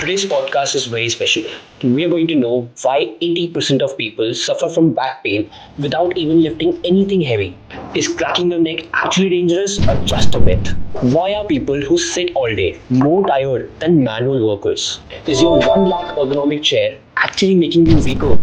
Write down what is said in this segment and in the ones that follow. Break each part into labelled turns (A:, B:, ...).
A: Today's podcast is very special. We are going to know why 80% of people suffer from back pain without even lifting anything heavy. Is cracking the neck actually dangerous or just a myth? Why are people who sit all day more tired than manual workers? Is your 1 lakh ergonomic chair actually making you weaker?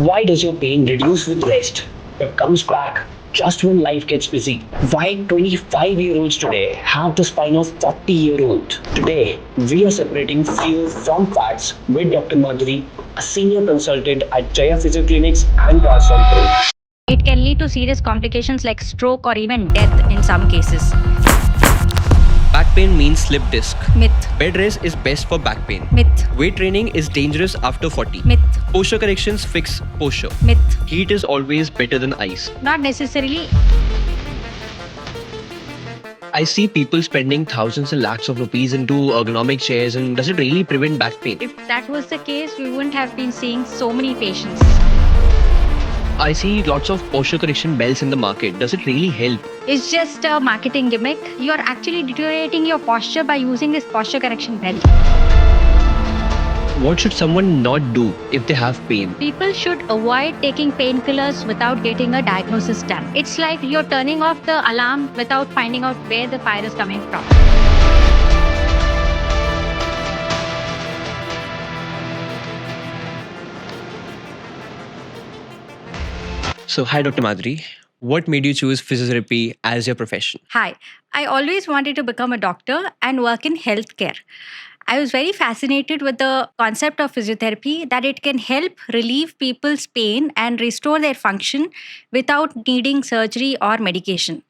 A: Why does your pain reduce with rest but comes back just when life gets busy? Why 25-year-olds today have the spine of 40-year-old? Today, we are separating fear from facts with Dr. Madhuri, a senior consultant at Jaya Physio Clinics and Transform Pro.
B: It can lead to serious complications like stroke or even death in some cases.
C: Back pain means slip disc.
B: Myth.
C: Bed rest is best for back pain.
B: Myth.
C: Weight training is dangerous after 40.
B: Myth.
C: Posture corrections fix posture.
B: Myth.
C: Heat is always better than ice.
B: Not necessarily.
C: I see people spending thousands and lakhs of rupees into ergonomic chairs, and does it really prevent back pain?
B: If that was the case, we wouldn't have been seeing so many patients.
C: I see lots of posture correction belts in the market. Does it really help?
B: It's just a marketing gimmick. You're actually deteriorating your posture by using this posture correction belt.
C: What should someone not do if they have pain?
B: People should avoid taking painkillers without getting a diagnosis done. It's like you're turning off the alarm without finding out where the fire is coming from.
C: So, hi, Dr. Madhuri. What made you choose physiotherapy as your profession?
B: Hi, I always wanted to become a doctor and work in healthcare. I was very fascinated with the concept of physiotherapy that it can help relieve people's pain and restore their function without needing surgery or medication.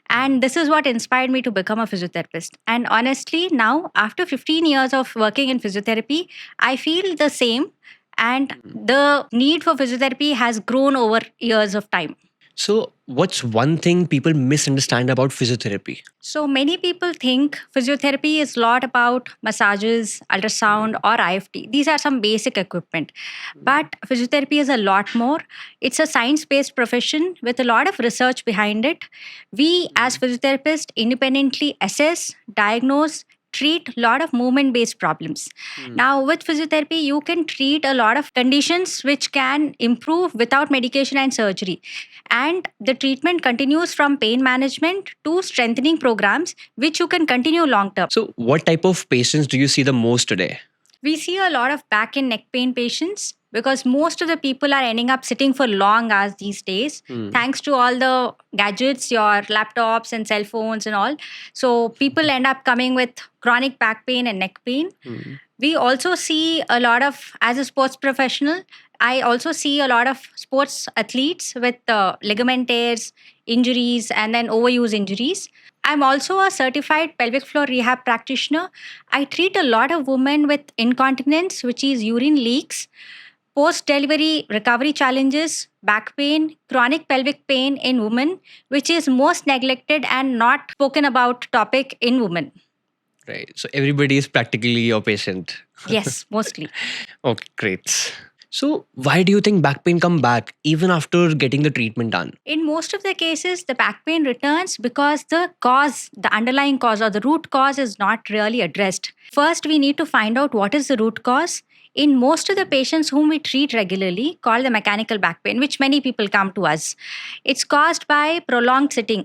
B: And this is what inspired me to become a physiotherapist. And honestly, now, after 15 years of working in physiotherapy, I feel the same. And the need for physiotherapy has grown over years of time.
C: So, what's one thing people misunderstand about physiotherapy?
B: So many people think physiotherapy is a lot about massages, ultrasound, or IFT. These are some basic equipment. But physiotherapy is a lot more. It's a science based profession with a lot of research behind it. We, as physiotherapists, independently assess, diagnose, treat a lot of movement based problems. Now, with physiotherapy, you can treat a lot of conditions which can improve without medication and surgery. And the treatment continues from pain management to strengthening programs, which you can continue long term.
C: So, what type of patients do you see the most today?
B: We see a lot of back and neck pain patients because most of the people are ending up sitting for long hours these days, thanks to all the gadgets, your laptops and cell phones and all. So people end up coming with chronic back pain and neck pain. We also see a lot of, as a sports professional, I also see a lot of sports athletes with ligament tears, injuries, and then overuse injuries. I'm also a certified pelvic floor rehab practitioner. I treat a lot of women with incontinence, which is urine leaks, post delivery recovery challenges, back pain, chronic pelvic pain in women, which is most neglected and not spoken about topic in women.
C: Right. So, everybody is practically your patient.
B: Yes, mostly.
C: Okay, great. So, why do you think back pain come back even after getting the treatment done?
B: In most of the cases, the back pain returns because the cause, the underlying cause or the root cause is not really addressed. First, we need to find out what is the root cause. In most of the patients whom we treat regularly, called the mechanical back pain, which many people come to us, it's caused by prolonged sitting.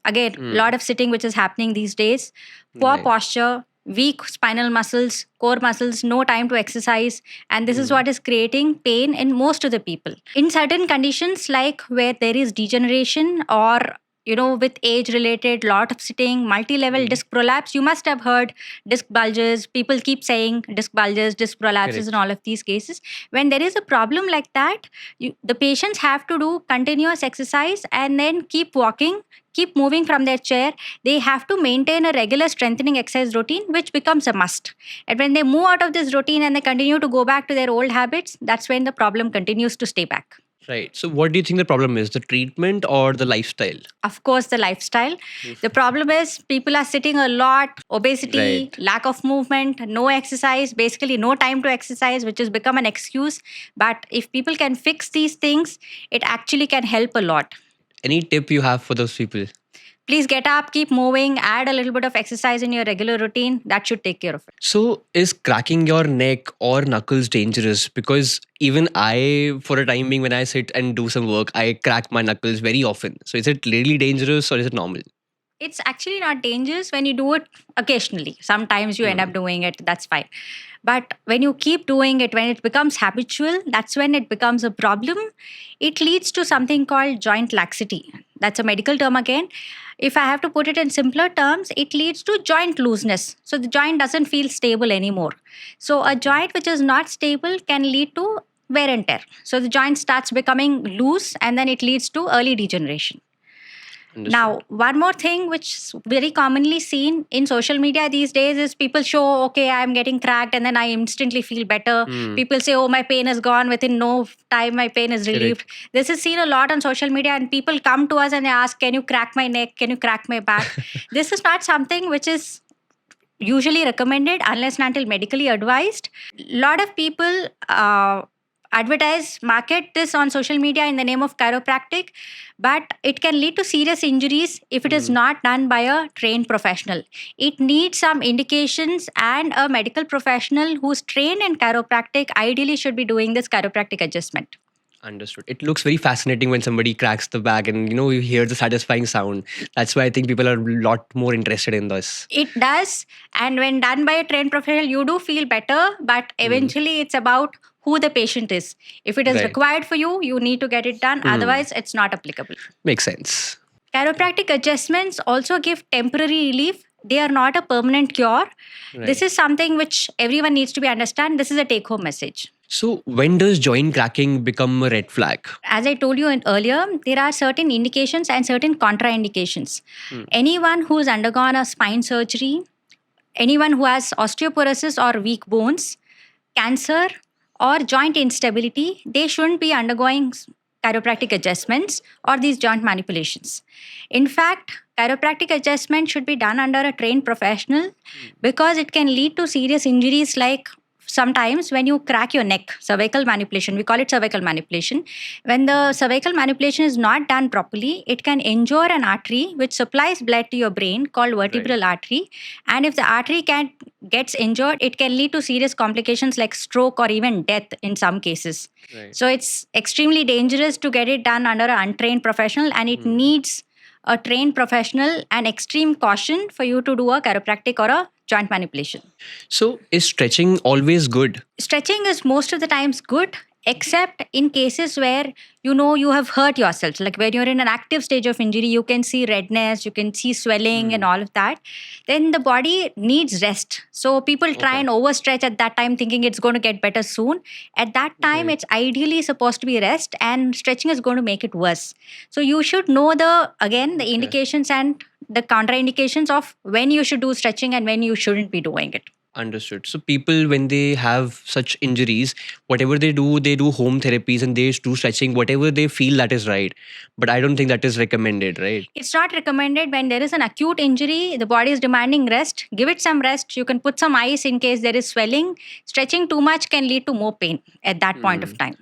B: Again, a lot of sitting which is happening these days, poor
C: Right.
B: posture, weak spinal muscles, core muscles, no time to exercise. And this is what is creating pain in most of the people. In certain conditions, like where there is degeneration or with age related, lot of sitting, multi-level disc prolapse, you must have heard disc bulges. People keep saying disc bulges, disc prolapses,
C: Correct.
B: in all of these cases. When there is a problem like that, the patients have to do continuous exercise and then keep walking, keep moving from their chair. They have to maintain a regular strengthening exercise routine, which becomes a must. And when they move out of this routine and they continue to go back to their old habits, that's when the problem continues to stay back.
C: Right. So, what do you think the problem is? The treatment or the lifestyle?
B: Of course, the lifestyle. The problem is people are sitting a lot, obesity,
C: Right.
B: lack of movement, no exercise, basically no time to exercise, which has become an excuse. But if people can fix these things, it actually can help a lot.
C: Any tip you have for those people?
B: Please get up, keep moving, add a little bit of exercise in your regular routine. That should take care of it.
C: So, is cracking your neck or knuckles dangerous? Because even I, for a time being, when I sit and do some work, I crack my knuckles very often. So, is it really dangerous or is it normal?
B: It's actually not dangerous when you do it occasionally. Sometimes you end up doing it, that's fine. But when you keep doing it, when it becomes habitual, that's when it becomes a problem. It leads to something called joint laxity. That's a medical term again. If I have to put it in simpler terms, it leads to joint looseness. So the joint doesn't feel stable anymore. So a joint which is not stable can lead to wear and tear. So the joint starts becoming loose and then it leads to early degeneration.
C: Understood.
B: Now, one more thing which is very commonly seen in social media these days is people show, okay, I'm getting cracked and then I instantly feel better. People say, oh, my pain is gone. Within no time, my pain is relieved. This is seen a lot on social media and people come to us and they ask, can you crack my neck? Can you crack my back? This is not something which is usually recommended unless and until medically advised. A lot of people market this on social media in the name of chiropractic, but it can lead to serious injuries if it is not done by a trained professional. It needs some indications, and a medical professional who's trained in chiropractic ideally should be doing this chiropractic adjustment.
C: Understood. It looks very fascinating when somebody cracks the back and you hear the satisfying sound. That's why I think people are a lot more interested in this.
B: It does, and when done by a trained professional, you do feel better, but eventually it's about who the patient is. If it is
C: Right.
B: required for you, you need to get it done. Otherwise, it's not applicable.
C: Makes sense.
B: Chiropractic adjustments also give temporary relief. They are not a permanent cure.
C: Right.
B: This is something which everyone needs to be understand. This is a take-home message.
C: So, when does joint cracking become a red flag?
B: As I told you earlier, there are certain indications and certain contraindications. Anyone who's undergone a spine surgery, anyone who has osteoporosis or weak bones, cancer, or joint instability, they shouldn't be undergoing chiropractic adjustments or these joint manipulations. In fact, chiropractic adjustment should be done under a trained professional because it can lead to serious injuries like sometimes when you crack your neck, cervical manipulation, we call it cervical manipulation. When the cervical manipulation is not done properly, it can injure an artery which supplies blood to your brain called vertebral artery. And if the artery gets injured, it can lead to serious complications like stroke or even death in some cases.
C: Right.
B: So it's extremely dangerous to get it done under an untrained professional, and it needs a trained professional and extreme caution for you to do a chiropractic or a joint manipulation.
C: So, is stretching always good?
B: Stretching is most of the times good, except in cases where you have hurt yourself. Like when you're in an active stage of injury, you can see redness, you can see swelling and all of that. Then the body needs rest. So people try and overstretch at that time thinking it's going to get better soon. At that time, it's ideally supposed to be rest, and stretching is going to make it worse. So you should know the indications and the contraindications of when you should do stretching and when you shouldn't be doing it.
C: Understood. So people, when they have such injuries, whatever they do home therapies and they do stretching, whatever they feel that is right. But I don't think that is recommended, right?
B: It's not recommended when there is an acute injury, the body is demanding rest. Give it some rest. You can put some ice in case there is swelling. Stretching too much can lead to more pain at that point of time.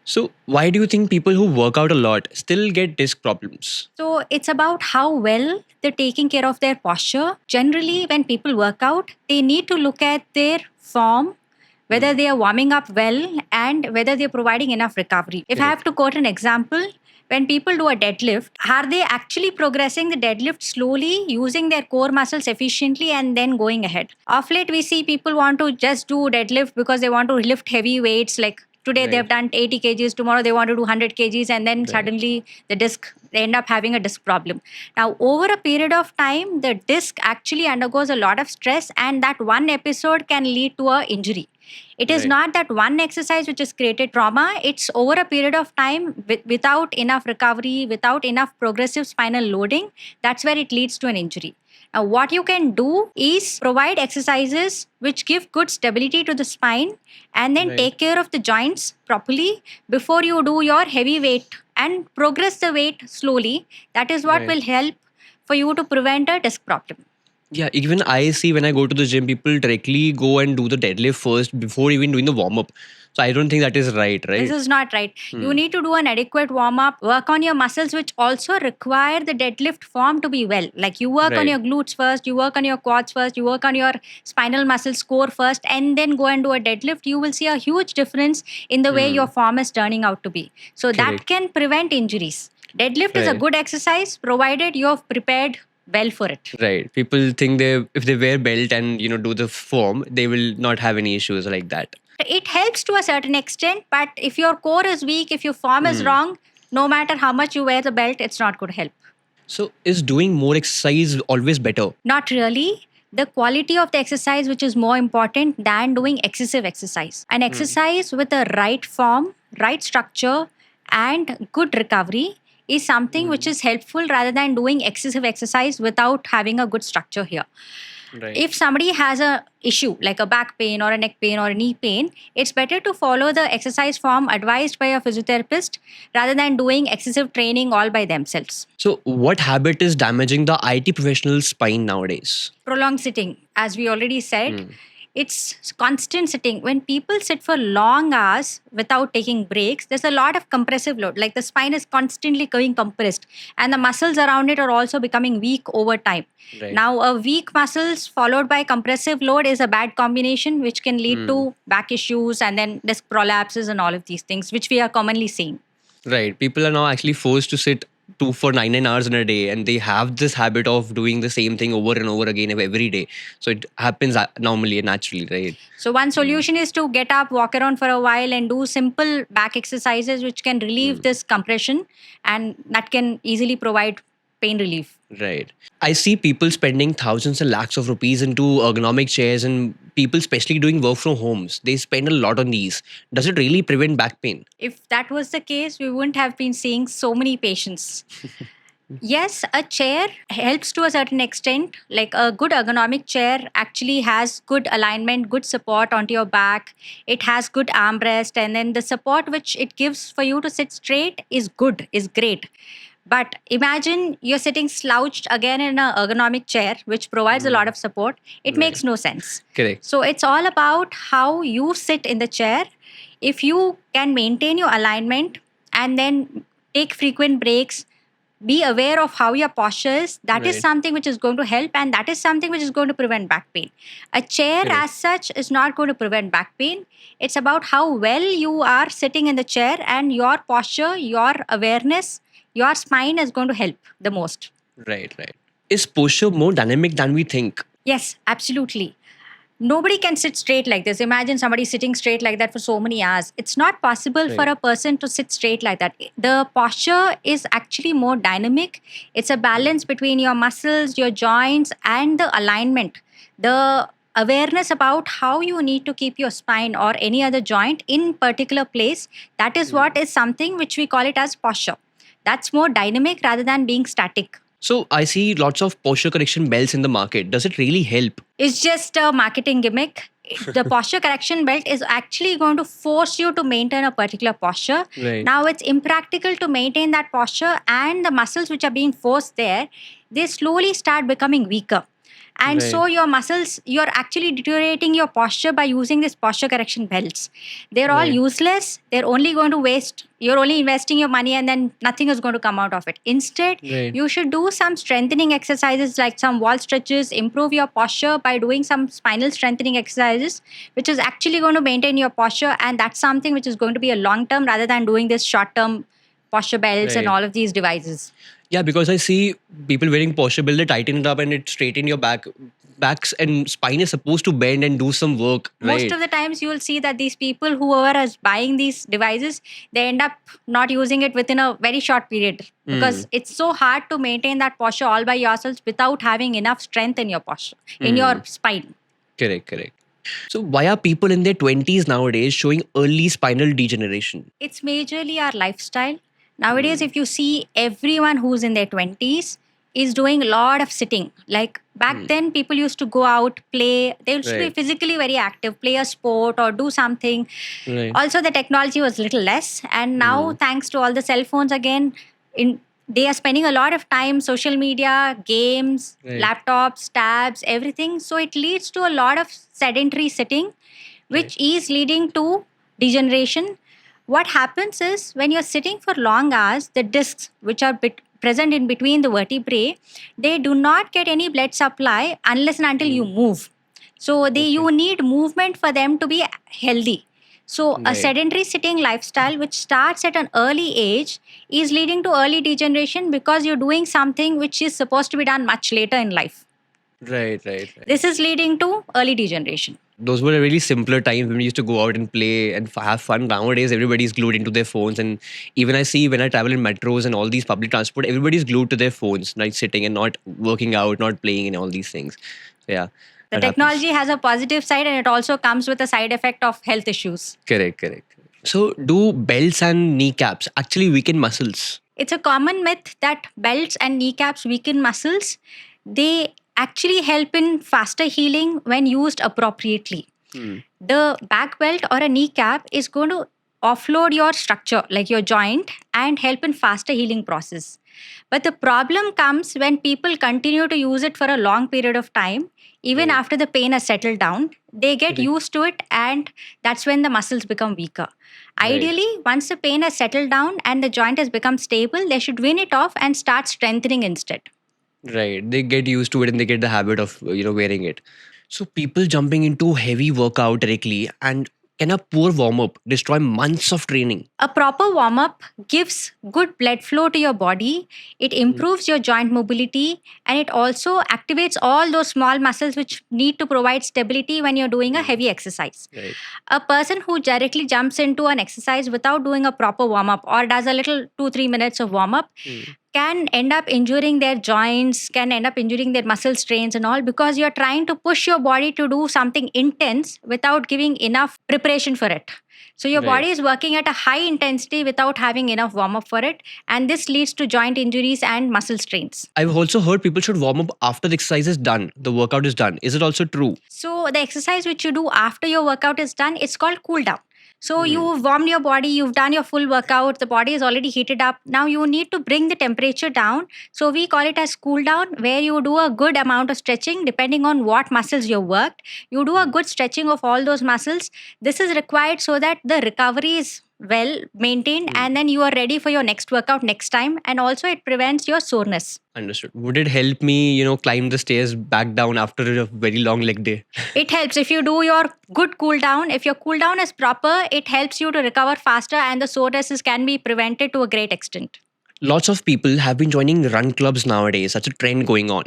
C: So why do you think people who work out a lot still get disc problems?
B: So it's about how well they're taking care of their posture. Generally, when people work out, they need to look at their form, whether they are warming up well and whether they're providing enough recovery. If I have to quote an example, when people do a deadlift, are they actually progressing the deadlift slowly, using their core muscles efficiently and then going ahead? Of late, we see people want to just do deadlift because they want to lift heavy weights like today they've done 80 kgs, tomorrow they want to do 100 kgs, and then suddenly they end up having a disc problem. Now, over a period of time, the disc actually undergoes a lot of stress, and that one episode can lead to an injury. It is not that one exercise which has created trauma. It's over a period of time without enough recovery, without enough progressive spinal loading. That's where it leads to an injury. Now, what you can do is provide exercises which give good stability to the spine and then take care of the joints properly before you do your heavy weight and progress the weight slowly. That is what will help for you to prevent a disc problem.
C: Yeah, even I see when I go to the gym, people directly go and do the deadlift first before even doing the warm up. So I don't think that is right,
B: This
C: right?
B: is not right. You
C: Hmm.
B: need to do an adequate warm up, work on your muscles, which also require the deadlift form to be well. Like you work on
C: Right.
B: your glutes first, you work on your quads first, you work on your spinal muscles core first, and then go and do a deadlift. You will see a huge difference in the way your
C: Hmm.
B: form is turning out to be. So that
C: Correct.
B: can prevent injuries. Deadlift is a
C: Right.
B: good exercise provided you have prepared well for it.
C: Right. People think they if they wear belt and do the form, they will not have any issues like that.
B: It helps to a certain extent, but if your core is weak, if your form is
C: Hmm.
B: wrong, no matter how much you wear the belt, it's not going to help.
C: So is doing more exercise always better?
B: Not really. The quality of the exercise, which is more important than doing excessive exercise. An
C: Hmm.
B: exercise with a right form, right structure, and good recovery is something which
C: Hmm.
B: is helpful rather than doing excessive exercise without having a good structure here.
C: Right.
B: If somebody has a issue like a back pain or a neck pain or a knee pain, it's better to follow the exercise form advised by a physiotherapist rather than doing excessive training all by themselves.
C: So what habit is damaging the IT professional's spine nowadays?
B: Prolonged sitting, as we already said,
C: Hmm.
B: it's constant sitting. When people sit for long hours without taking breaks, there's a lot of compressive load. Like the spine is constantly going compressed, and the muscles around it are also becoming weak over time.
C: Right.
B: Now, a weak muscles followed by compressive load is a bad combination, which can lead
C: Hmm.
B: to back issues and then disc prolapses and all of these things, which we are commonly seeing.
C: Right. People are now actually forced to sit two for 9 hours in a day, and they have this habit of doing the same thing over and over again every day. So it happens normally and naturally, right?
B: So, one
C: Hmm.
B: solution is to get up, walk around for a while, and do simple back exercises, which can relieve
C: Hmm.
B: this compression and that can easily provide pain relief.
C: Right. I see people spending thousands and lakhs of rupees into ergonomic chairs, and people, especially doing work from homes, they spend a lot on these. Does it really prevent back pain?
B: If that was the case, we wouldn't have been seeing so many patients. Yes, a chair helps to a certain extent. Like a good ergonomic chair actually has good alignment, good support onto your back. It has good armrest, and then the support which it gives for you to sit straight is good, is great. But imagine you're sitting slouched again in an ergonomic chair, which provides a lot
C: Hmm.
B: of support. It
C: Right.
B: makes no sense.
C: Correct.
B: So it's all about how you sit in the chair. If you can maintain your alignment and then take frequent breaks, be aware of how your posture is, that is
C: Right.
B: something which is going to help, and that is something which is going to prevent back pain. A chair
C: Correct.
B: as such is not going to prevent back pain. It's about how well you are sitting in the chair, and your posture, your awareness, your spine is going to help the most.
C: Right. Right. Is posture more dynamic than we think?
B: Yes, absolutely. Nobody can sit straight like this. Imagine somebody sitting straight like that for so many hours. It's not possible for
C: Right.
B: a person to sit straight like that. The posture is actually more dynamic. It's a balance between your muscles, your joints, and the alignment. The awareness about how you need to keep your spine or any other joint in particular place, that is what is something which we call it as posture. That's more dynamic rather than being static.
C: So I see lots of posture correction belts in the market. Does it really help?
B: It's just a marketing gimmick. The posture correction belt is actually going to force you to maintain a particular posture.
C: Right.
B: Now, it's impractical to maintain that posture, and the muscles which are being forced there, they slowly start becoming weaker. And so,
C: Right.
B: your muscles, you're actually deteriorating your posture by using these posture correction belts. They're all
C: Right.
B: useless. They're only going to waste, you're only investing your money, and then nothing is going to come out of it. Instead,
C: Right.
B: you should do some strengthening exercises like some wall stretches, improve your posture by doing some spinal strengthening exercises, which is actually going to maintain your posture. And that's something which is going to be a long term rather than doing this short term posture belts and
C: Right.
B: all of these devices.
C: Yeah, because I see people wearing posture belt, they tighten it up and it straighten your back. Backs and spine is supposed to bend and do some work,
B: Most
C: right?
B: of the times you will see that these people, whoever is buying these devices, they end up not using it within a very short period because it's so hard to maintain that posture all by yourselves without having enough strength in your posture, in your spine.
C: Correct, correct. So why are people in their 20s nowadays showing early spinal degeneration?
B: It's majorly our lifestyle. Nowadays, if you see everyone who's in their 20s is doing a lot of sitting. Like back then, people used to go out, play. They used to be
C: Right.
B: physically very active, play a sport or do something.
C: Right.
B: Also, the technology was little less. And now, thanks to all the cell phones again, in they are spending a lot of time social media, games,
C: Right.
B: laptops, tabs, everything. So it leads to a lot of sedentary sitting, which is leading to degeneration. What happens is when you're sitting for long hours, the discs which are present in between the vertebrae, they do not get any blood supply unless and until you move. So you need movement for them to be healthy. So a
C: Right.
B: sedentary sitting lifestyle, which starts at an early age, is leading to early degeneration because you're doing something which is supposed to be done much later in life.
C: Right.
B: This is leading to early degeneration.
C: Those were really simpler times when we used to go out and play and have fun. Nowadays, everybody's glued into their phones, and even I see when I travel in metros and all these public transport, everybody's glued to their phones, like sitting and not working out, not playing, and all these things. So, yeah,
B: The
C: that happens.
B: technology has a positive side and it also comes with a side effect of health issues.
C: Correct. So, do belts and kneecaps actually weaken muscles?
B: It's a common myth that belts and kneecaps weaken muscles. They actually help in faster healing when used appropriately. The back belt or a kneecap is going to offload your structure, like your joint, and help in faster healing process. But the problem comes when people continue to use it for a long period of time, even
C: Right.
B: after the pain has settled down. They get
C: Correct.
B: used to it, and that's when the muscles become weaker.
C: Right.
B: Ideally, once the pain has settled down and the joint has become stable, they should wean it off and start strengthening instead.
C: Right. They get used to it and they get the habit of wearing it. So people jumping into heavy workout directly, and can a poor warm up destroy months of training?
B: A proper warm up gives good blood flow to your body, it improves your joint mobility, and it also activates all those small muscles which need to provide stability when you're doing a heavy exercise.
C: Right.
B: A person who directly jumps into an exercise without doing a proper warm up or does a little 2-3 minutes of warm up can end up injuring their joints, can end up injuring their muscle strains and all, because you're trying to push your body to do something intense without giving enough preparation for it. So your
C: Right.
B: body is working at a high intensity without having enough warm up for it, and this leads to joint injuries and muscle strains.
C: I've also heard people should warm up after the exercise is done, the workout is done. Is it also true?
B: So the exercise which you do after your workout is done, it's called cool down. So you've warmed your body, you've done your full workout, the body is already heated up. Now you need to bring the temperature down. So we call it as cool down, where you do a good amount of stretching depending on what muscles you've worked. You do a good stretching of all those muscles. This is required so that the recovery is well maintained, and then you are ready for your next workout next time, and also it prevents your soreness.
C: Understood. Would it help me, climb the stairs back down after a very long leg day?
B: It helps if you do your good cool down. If your cool down is proper, it helps you to recover faster, and the sorenesses can be prevented to a great extent.
C: Lots of people have been joining run clubs nowadays. That's a trend going on.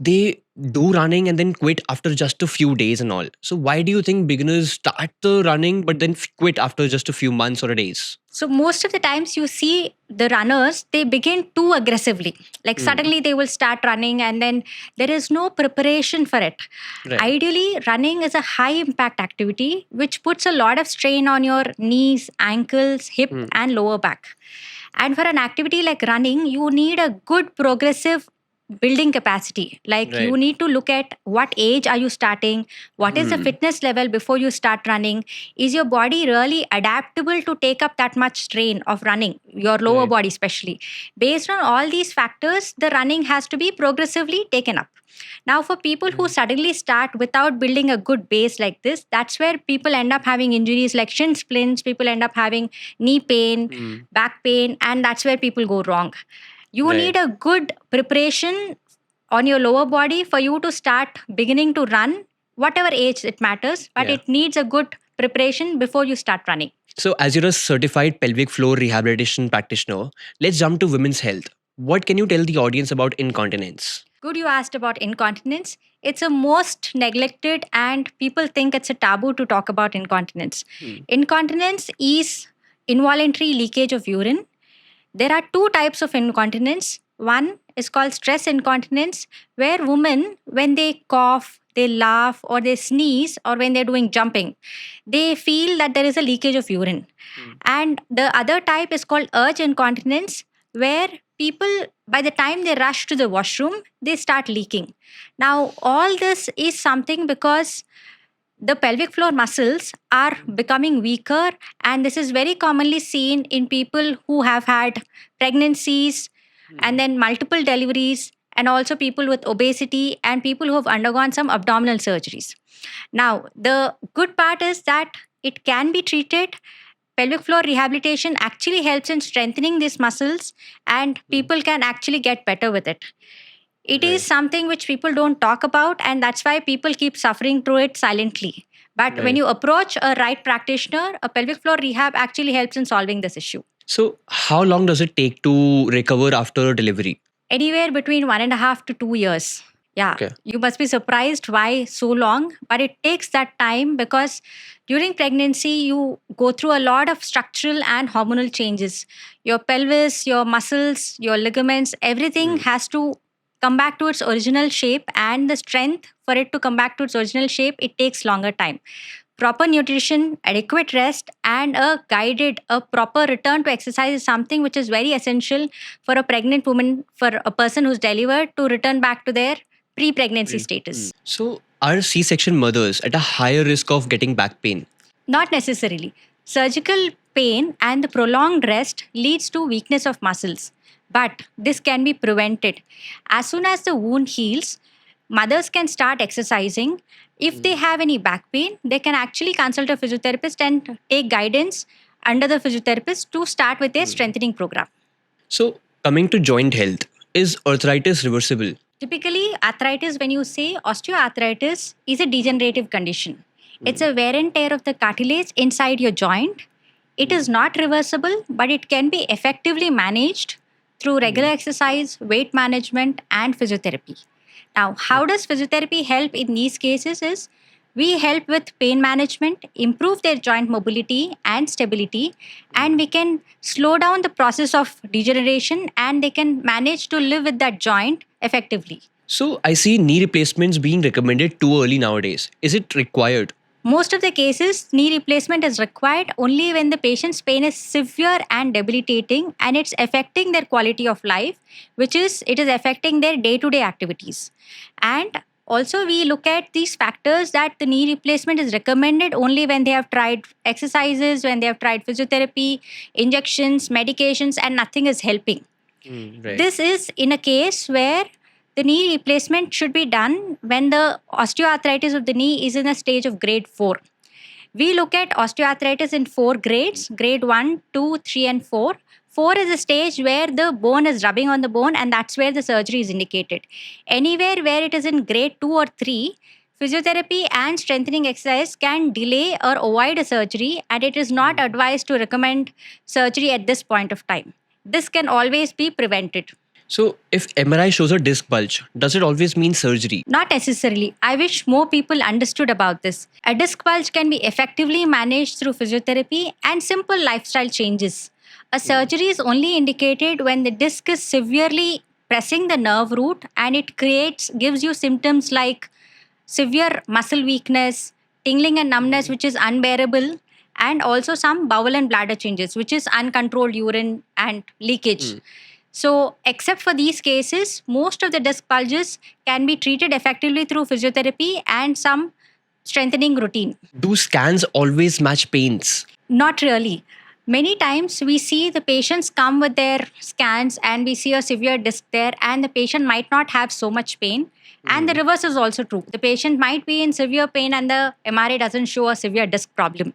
C: They do running and then quit after just a few days and all. So why do you think beginners start the running but then quit after just a few months or days?
B: So most of the times you see the runners, they begin too aggressively. Like suddenly they will start running and then there is no preparation for it.
C: Right.
B: Ideally, running is a high impact activity which puts a lot of strain on your knees, ankles, hip and lower back. And for an activity like running, you need a good progressive building capacity. Like
C: Right.
B: you need to look at what age are you starting, what is the fitness level before you start running. Is your body really adaptable to take up that much strain of running, your lower
C: Right.
B: body especially? Based on all these factors, the running has to be progressively taken up. Now, for people who suddenly start without building a good base like this, that's where people end up having injuries like shin splints, people end up having knee pain, back pain, and that's where people go wrong. You
C: Right.
B: need a good preparation on your lower body for you to start beginning to run, whatever age it matters, but
C: Yeah.
B: it needs a good preparation before you start running.
C: So as you're a certified pelvic floor rehabilitation practitioner, let's jump to women's health. What can you tell the audience about incontinence?
B: Good, you asked about incontinence. It's a most neglected, and people think it's a taboo to talk about incontinence. Incontinence is involuntary leakage of urine. There are two types of incontinence. One is called stress incontinence, where women, when they cough, they laugh, or they sneeze, or when they're doing jumping, they feel that there is a leakage of urine. And the other type is called urge incontinence, where people, by the time they rush to the washroom, they start leaking. Now, all this is something because the pelvic floor muscles are becoming weaker, and this is very commonly seen in people who have had pregnancies, and then multiple deliveries, and also people with obesity and people who have undergone some abdominal surgeries. Now, the good part is that it can be treated. Pelvic floor rehabilitation actually helps in strengthening these muscles, and people can actually get better with it. It is
C: Right.
B: something which people don't talk about, and that's why people keep suffering through it silently. But when
C: Right.
B: you approach a right practitioner, a pelvic floor rehab actually helps in solving this issue.
C: So, how long does it take to recover after delivery?
B: Anywhere between 1.5 to 2 years. Yeah,
C: Okay.
B: you must be surprised why so long, but it takes that time because during pregnancy, you go through a lot of structural and hormonal changes. Your pelvis, your muscles, your ligaments, everything has to come back to its original shape, and the strength for it to come back to its original shape, it takes longer time. Proper nutrition, adequate rest, and a proper return to exercise is something which is very essential for a pregnant woman, for a person who's delivered to return back to their pre-pregnancy status.
C: So, are C section mothers at a higher risk of getting back pain?
B: Not necessarily. Surgical pain and the prolonged rest leads to weakness of muscles, but this can be prevented. As soon as the wound heals, mothers can start exercising. If they have any back pain, they can actually consult a physiotherapist and take guidance under the physiotherapist to start with a strengthening program.
C: So, coming to joint health, is arthritis reversible?
B: Typically, arthritis, when you say osteoarthritis, is a degenerative condition. It's a wear and tear of the cartilage inside your joint. It is not reversible, but it can be effectively managed through regular exercise, weight management, and physiotherapy. Now, how does physiotherapy help in these cases? Is we help with pain management, improve their joint mobility and stability, and we can slow down the process of degeneration, and they can manage to live with that joint effectively.
C: So, I see knee replacements being recommended too early nowadays. Is it required?
B: Most of the cases, knee replacement is required only when the patient's pain is severe and debilitating, and it's affecting their quality of life, which is it is affecting their day-to-day activities. And also, we look at these factors that the knee replacement is recommended only when they have tried exercises, when they have tried physiotherapy, injections, medications, and nothing is helping.
C: Right.
B: This is in a case where the knee replacement should be done when the osteoarthritis of the knee is in a stage of grade 4. We look at osteoarthritis in 4 grades: grade 1, 2, 3, and 4. 4 is a stage where the bone is rubbing on the bone, and that's where the surgery is indicated. Anywhere where it is in grade 2 or 3, physiotherapy and strengthening exercise can delay or avoid a surgery, and it is not advised to recommend surgery at this point of time. This can always be prevented.
C: So, if MRI shows a disc bulge, does it always mean surgery?
B: Not necessarily. I wish more people understood about this. A disc bulge can be effectively managed through physiotherapy and simple lifestyle changes. A surgery is only indicated when the disc is severely pressing the nerve root, and it gives you symptoms like severe muscle weakness, tingling and numbness which is unbearable, and also some bowel and bladder changes which is uncontrolled urine and leakage. So, except for these cases, most of the disc bulges can be treated effectively through physiotherapy and some strengthening routine.
C: Do scans always match pains?
B: Not really. Many times we see the patients come with their scans and we see a severe disc there, and the patient might not have so much pain. And the reverse is also true. The patient might be in severe pain and the MRI doesn't show a severe disc problem.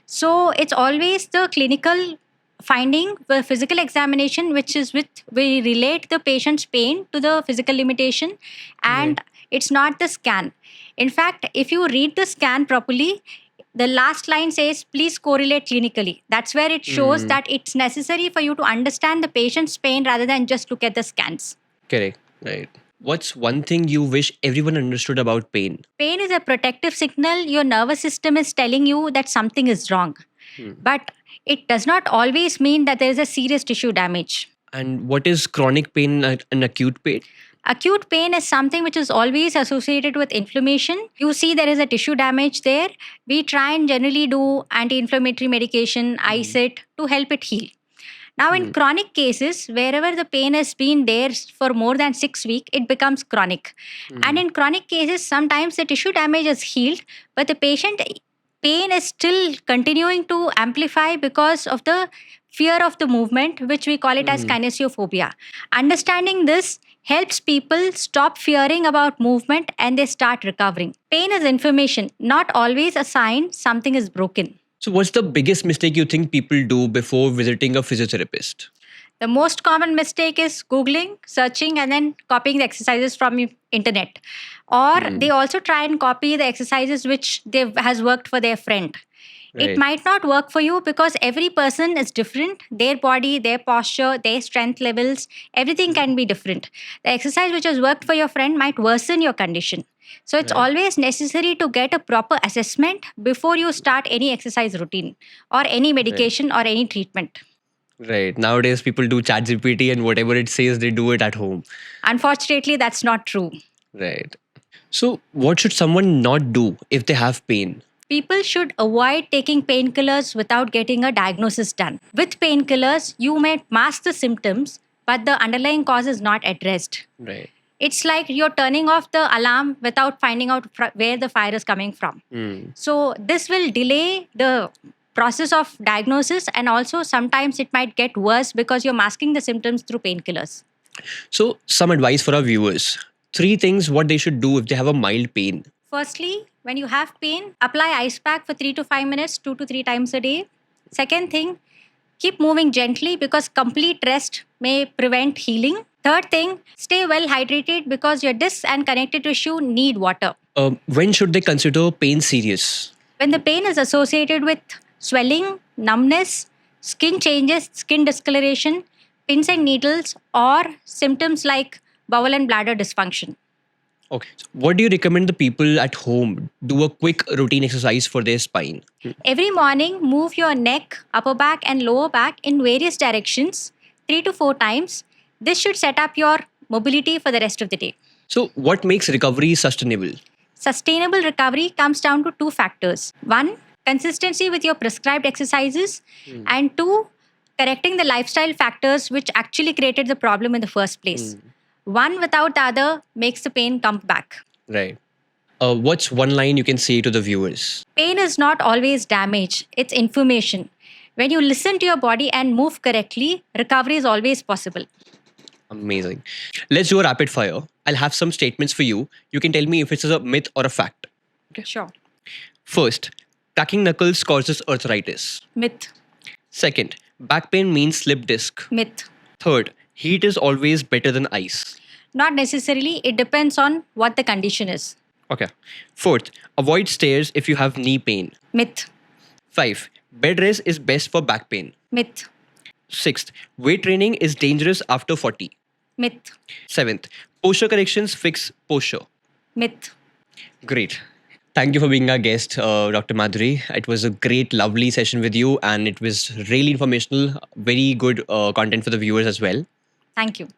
B: So it's always the clinical finding, the physical examination, which is with we relate the patient's pain to the physical limitation, and it's not the scan. In fact, if you read the scan properly, the last line says, please correlate clinically. That's where it shows that it's necessary for you to understand the patient's pain rather than just look at the scans.
C: Correct. Right. What's one thing you wish everyone understood about pain?
B: Pain is a protective signal. Your nervous system is telling you that something is wrong. But it does not always mean that there is a serious tissue damage.
C: And what is chronic pain and acute pain?
B: Acute pain is something which is always associated with inflammation. You see there is a tissue damage there. We try and generally do anti-inflammatory medication, ICIT, to help it heal. Now, in chronic cases, wherever the pain has been there for more than 6 weeks, it becomes chronic. And in chronic cases, sometimes the tissue damage is healed, but the patient pain is still continuing to amplify because of the fear of the movement, which we call it as kinesiophobia. Understanding this helps people stop fearing about movement and they start recovering. Pain is information, not always a sign something is broken.
C: So, what's the biggest mistake you think people do before visiting a physiotherapist?
B: The most common mistake is Googling, searching, and then copying the exercises from internet. Or they also try and copy the exercises which has worked for their friend. It
C: Right.
B: might not work for you because every person is different. Their body, their posture, their strength levels, everything can be different. The exercise which has worked for your friend might worsen your condition. So it's always necessary to get a proper assessment before you start any exercise routine or any medication or any treatment.
C: Right. Nowadays, people do ChatGPT and whatever it says, they do it at home.
B: Unfortunately, that's not true.
C: Right. So, what should someone not do if they have pain?
B: People should avoid taking painkillers without getting a diagnosis done. With painkillers, you may mask the symptoms, but the underlying cause is not addressed.
C: Right.
B: It's like you're turning off the alarm without finding out where the fire is coming from. So, this will delay the process of diagnosis, and also sometimes it might get worse because you're masking the symptoms through painkillers.
C: So, some advice for our viewers. 3 things what they should do if they have a mild pain.
B: Firstly, when you have pain, apply ice pack for 3 to 5 minutes, 2 to 3 times a day. Second thing, keep moving gently because complete rest may prevent healing. Third thing, stay well hydrated because your discs and connective tissue need water.
C: When should they consider pain serious?
B: When the pain is associated with swelling, numbness, skin changes, skin discoloration, pins and needles, or symptoms like bowel and bladder dysfunction.
C: Okay. So what do you recommend the people at home do a quick routine exercise for their spine?
B: Every morning, move your neck, upper back, and lower back in various directions 3 to 4 times. This should set up your mobility for the rest of the day.
C: So, what makes recovery sustainable?
B: Sustainable recovery comes down to 2 factors. 1, consistency with your prescribed exercises, and 2, correcting the lifestyle factors which actually created the problem in the first place. One without the other makes the pain come back.
C: Right. What's one line you can say to the viewers?
B: Pain is not always damage, it's information. When you listen to your body and move correctly, recovery is always possible.
C: Amazing. Let's do a rapid fire. I'll have some statements for you. You can tell me if it's a myth or a fact.
B: Sure.
C: First, cracking knuckles causes arthritis.
B: Myth.
C: Second, back pain means slip disc.
B: Myth.
C: Third, heat is always better than ice.
B: Not necessarily, it depends on what the condition is.
C: Okay. Fourth, avoid stairs if you have knee pain.
B: Myth.
C: 5, bed rest is best for back pain.
B: Myth.
C: 6th, weight training is dangerous after 40.
B: Myth.
C: 7th, posture corrections fix posture.
B: Myth.
C: Great. Thank you for being our guest, Dr. Madhuri. It was a great, lovely session with you, and it was really informational, very good content for the viewers as well.
B: Thank you.